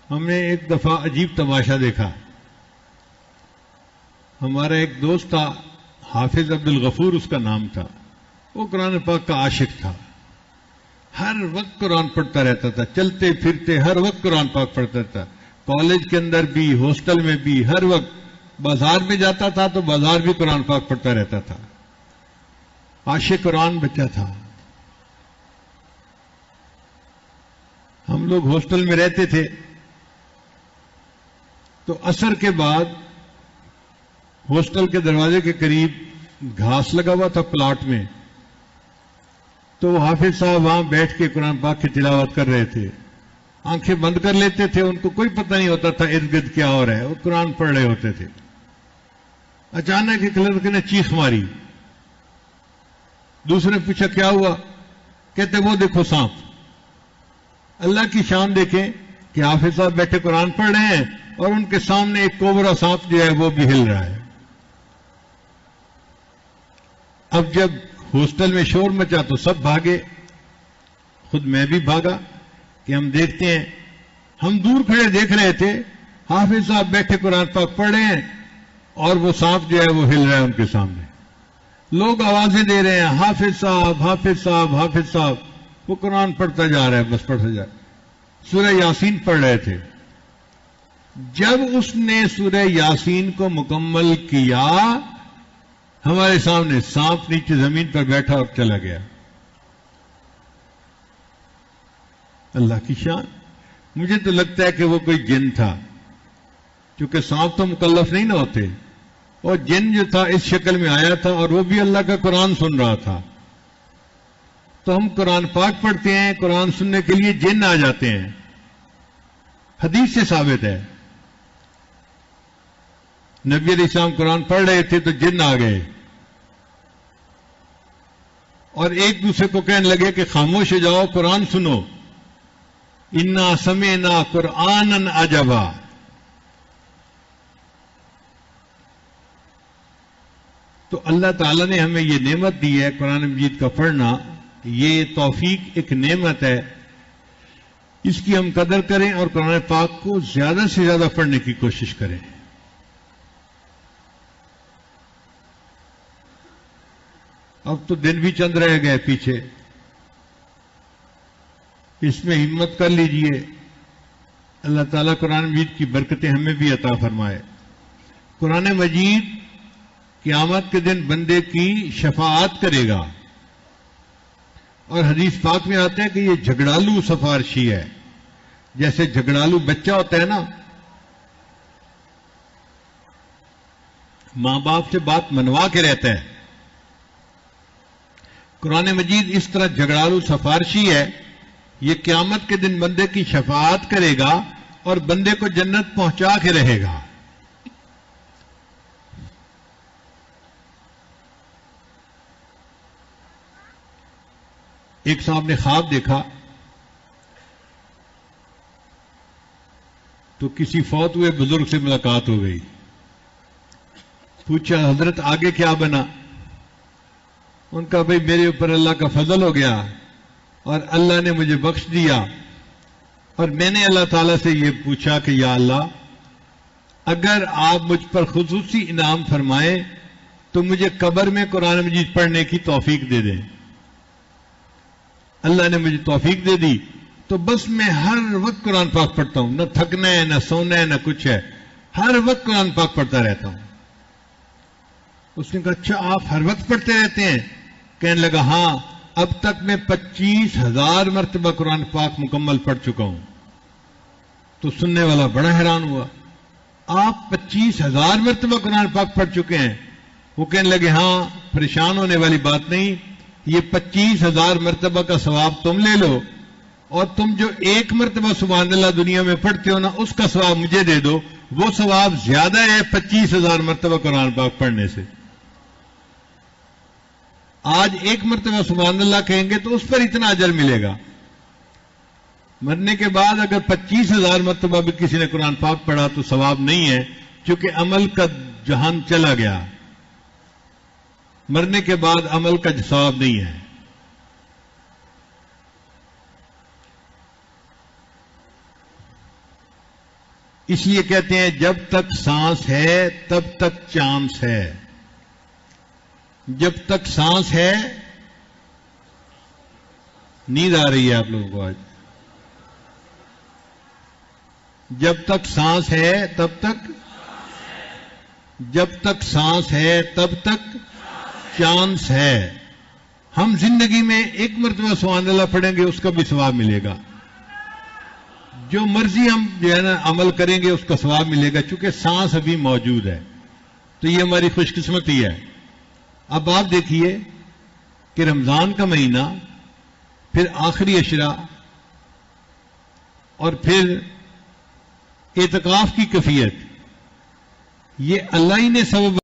ہم نے ایک دفعہ عجیب تماشا دیکھا. ہمارا ایک دوست تھا, حافظ عبد الغفور اس کا نام تھا. وہ قرآن پاک کا عاشق تھا. ہر وقت قرآن پڑھتا رہتا تھا, چلتے پھرتے ہر وقت قرآن پاک پڑھتا تھا. کالج کے اندر بھی, ہاسٹل میں بھی, ہر وقت. بازار میں جاتا تھا تو بازار بھی قرآن پاک پڑھتا رہتا تھا. عاشق قرآن بچہ تھا. ہم لوگ ہاسٹل میں رہتے تھے تو عصر کے بعد ہاسٹل کے دروازے کے قریب گھاس لگا ہوا تھا پلاٹ میں, تو وہ حافظ صاحب وہاں بیٹھ کے قرآن پاک کی تلاوت کر رہے تھے. آنکھیں بند کر لیتے تھے, ان کو کوئی پتہ نہیں ہوتا تھا ارد گرد کیا ہو رہا ہے, وہ قرآن پڑھ رہے ہوتے تھے. اچانک ایک لڑکے نے چیخ ماری. دوسرے نے پوچھا کیا ہوا؟ کہتے وہ دیکھو سانپ. اللہ کی شان دیکھیں کہ حافظ صاحب بیٹھے قرآن پڑھ رہے ہیں اور ان کے سامنے ایک کوبرا سانپ جو ہے وہ بھی ہل رہا ہے. اب جب ہاسٹل میں شور مچا تو سب بھاگے, خود میں بھی بھاگا کہ ہم دیکھتے ہیں. ہم دور کھڑے دیکھ رہے تھے, حافظ صاحب بیٹھے قرآن پاک پڑھ رہے ہیں اور وہ سانپ جو ہے وہ ہل رہا ہے ان کے سامنے. لوگ آوازیں دے رہے ہیں حافظ صاحب حافظ صاحب حافظ صاحب. وہ قرآن پڑھتا جا رہا ہے, بس پڑھتا جا رہا ہے. سورہ یاسین پڑھ رہے تھے. جب اس نے سورہ یاسین کو مکمل کیا, ہمارے سامنے سانپ نیچے زمین پر بیٹھا اور چلا گیا. اللہ کی شان. مجھے تو لگتا ہے کہ وہ کوئی جن تھا, کیونکہ سانپ تو مکلف نہیں نہ ہوتے, اور جن جو تھا اس شکل میں آیا تھا اور وہ بھی اللہ کا قرآن سن رہا تھا. تو ہم قرآن پاک پڑھتے ہیں, قرآن سننے کے لیے جن آ جاتے ہیں. حدیث سے ثابت ہے. نبی علیہ السلام قرآن پڑھ رہے تھے تو جن آ گئے اور ایک دوسرے کو کہنے لگے کہ خاموش ہو جاؤ, قرآن سنو. انا سمعنا قرآنا عجبا. تو اللہ تعالیٰ نے ہمیں یہ نعمت دی ہے قرآن مجید کا پڑھنا. یہ توفیق ایک نعمت ہے, اس کی ہم قدر کریں اور قرآن پاک کو زیادہ سے زیادہ پڑھنے کی کوشش کریں. اب تو دن بھی چند رہ گئے پیچھے, اس میں ہمت کر لیجئے. اللہ تعالیٰ قرآن مجید کی برکتیں ہمیں بھی عطا فرمائے. قرآن مجید قیامت کے دن بندے کی شفاعت کرے گا, اور حدیث پاک میں آتا ہے کہ یہ جھگڑالو سفارشی ہے. جیسے جھگڑالو بچہ ہوتا ہے نا, ماں باپ سے بات منوا کے رہتا ہے, قرآن مجید اس طرح جھگڑالو سفارشی ہے. یہ قیامت کے دن بندے کی شفاعت کرے گا اور بندے کو جنت پہنچا کے رہے گا. ایک صاحب نے خواب دیکھا تو کسی فوت ہوئے بزرگ سے ملاقات ہو گئی. پوچھا حضرت آگے کیا بنا؟ ان کا بھائی میرے اوپر اللہ کا فضل ہو گیا اور اللہ نے مجھے بخش دیا, اور میں نے اللہ تعالیٰ سے یہ پوچھا کہ یا اللہ, اگر آپ مجھ پر خصوصی انعام فرمائیں تو مجھے قبر میں قرآن مجید پڑھنے کی توفیق دے دیں. اللہ نے مجھے توفیق دے دی تو بس میں ہر وقت قرآن پاک پڑھتا ہوں, نہ تھکنا ہے نہ سونا ہے نہ کچھ ہے, ہر وقت قرآن پاک پڑھتا رہتا ہوں. اس نے کہا اچھا آپ ہر وقت پڑھتے رہتے ہیں؟ کہنے لگا ہاں, اب تک میں 25,000 مرتبہ قرآن پاک مکمل پڑھ چکا ہوں. تو سننے والا بڑا حیران ہوا, آپ 25,000 مرتبہ قرآن پاک پڑھ چکے ہیں؟ وہ کہنے لگے ہاں, پریشان ہونے والی بات نہیں, یہ 25,000 مرتبہ کا ثواب تم لے لو, اور تم جو ایک مرتبہ سبحان اللہ دنیا میں پڑھتے ہو نا, اس کا ثواب مجھے دے دو. وہ ثواب زیادہ ہے 25,000 مرتبہ قرآن پاک پڑھنے سے. آج ایک مرتبہ سبحان اللہ کہیں گے تو اس پر اتنا اجر ملے گا. مرنے کے بعد اگر 25,000 مرتبہ بھی کسی نے قرآن پاک پڑھا تو ثواب نہیں ہے, کیونکہ عمل کا جہان چلا گیا. مرنے کے بعد عمل کا ثواب نہیں ہے. اس لیے کہتے ہیں جب تک سانس ہے تب تک چانس ہے. جب تک سانس ہے. نیند آ رہی ہے آپ لوگوں کو آج. جب تک سانس ہے تب تک جب تک سانس ہے تب تک چانس ہے. ہم زندگی میں ایک مرتبہ سبحان اللہ پڑھیں گے اس کا بھی ثواب ملے گا. جو مرضی ہم جو ہے نا عمل کریں گے اس کا ثواب ملے گا, چونکہ سانس ابھی موجود ہے. تو یہ ہماری خوش قسمتی ہے. اب آپ دیکھیے کہ رمضان کا مہینہ, پھر آخری عشرہ, اور پھر اعتکاف کی کیفیت, یہ اللہ ہی نے سبب